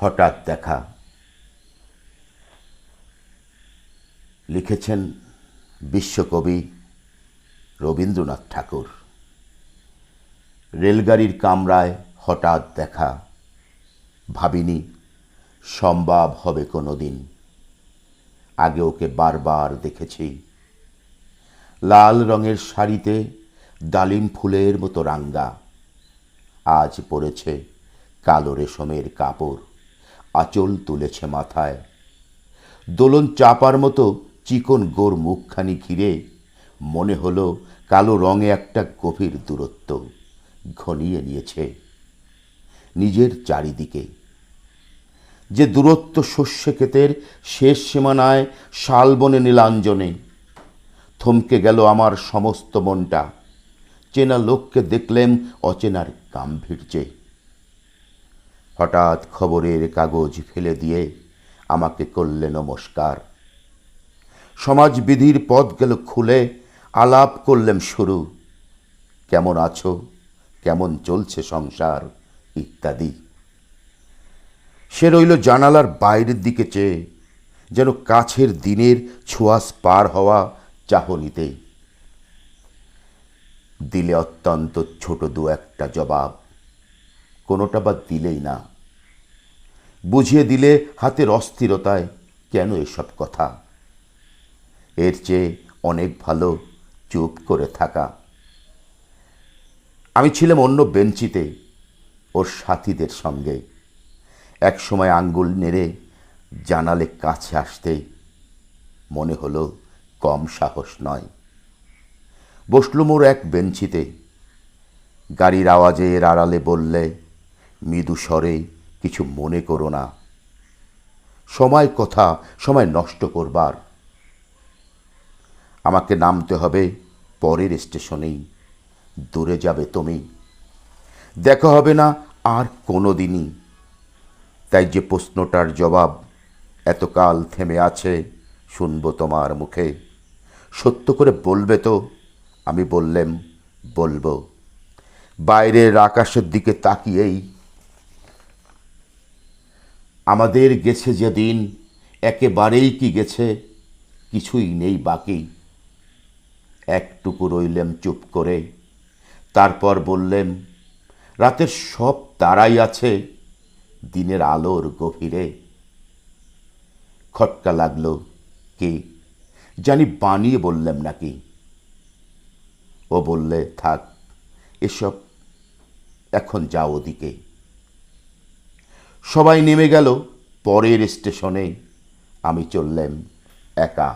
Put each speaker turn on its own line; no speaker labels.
হঠাৎ দেখা। লিখেছেন বিশ্বকবি রবীন্দ্রনাথ ঠাকুর। রেলগাড়ির কামরায় হঠাৎ দেখা, ভাবিনি সম্ভব হবে কোনো দিন। আগে ওকে বারবার দেখেছি, লাল রঙের শাড়িতে ডালিম ফুলের মতো রাঙ্গা। আজ পরেছে কালো রেশমের কাপড়, আঁচল তুলেছে মাথায়। দোলন চাপার মতো চিকন গোর মুখখানি ঘিরে মনে হলো কালো রঙে একটা গভীর দূরত্ব ঘনিয়ে নিয়েছে নিজের চারিদিকে। যে দূরত্ব শস্যক্ষেতের শেষ সীমানায় শালবনে নীলাঞ্জনে। থমকে গেল আমার সমস্ত মনটা, চেনা লোককে দেখলেম অচেনার গাম্ভীর্যে। হঠাৎ খবরের কাগজ ফেলে দিয়ে আমাকে করলে নমস্কার। সমাজবিধির পথ গেল খুলে, আলাপ করলেম শুরু। কেমন আছো, কেমন চলছে সংসার ইত্যাদি। সে রইল জানালার বাইরের দিকে চেয়ে, যেন কাছের দিনের ছোঁয়াশ পার হওয়া চাহনিতে। দিলে অত্যন্ত ছোট দু একটা জবাব, কোনোটা বা দিলেই না। বুঝিয়ে দিলে হাতের অস্থিরতায় কেন এসব কথা। এর চেয়ে অনেক ভালো চুপ করে থাকা। আমি ছিলাম অন্য বেঞ্চিতে ওর সাথীদের সঙ্গে। এক সময় আঙ্গুল নেড়ে জানালে কাছে আসতে মনে হলো কম সাহস নয়। বসলুম ওর এক বেঞ্চিতে। গাড়ির আওয়াজে এর আড়ালে বললে মৃদু স্বরে, কিছু মনে করো না। সময় কথা, সময় নষ্ট করবার। আমাকে নামতে হবে পরের স্টেশনেই। দূরে যাবে তুমি, দেখা হবে না আর কোনো দিনই। তাই যে প্রশ্নটার জবাব এতকাল থেমে আছে, শুনবো তোমার মুখে। সত্য করে বলবে তো? আমি বললেম বলবো। বাইরের আকাশের দিকে তাকিয়েই, আমাদের গেছে যে দিন একেবারেই কি গেছে, কিছুই নেই বাকি। একটুকু রইলেম চুপ করে, তারপর বললেম রাতের সব তারাই আছে দিনের আলোর গভীরে। খটকা লাগলো, কি জানি বানিয়ে বললাম নাকি। ও বললে থাক এসব, এখন যাও ওদিকে। সবাই নেমে গেল পরের স্টেশনে, আমি চললাম একা।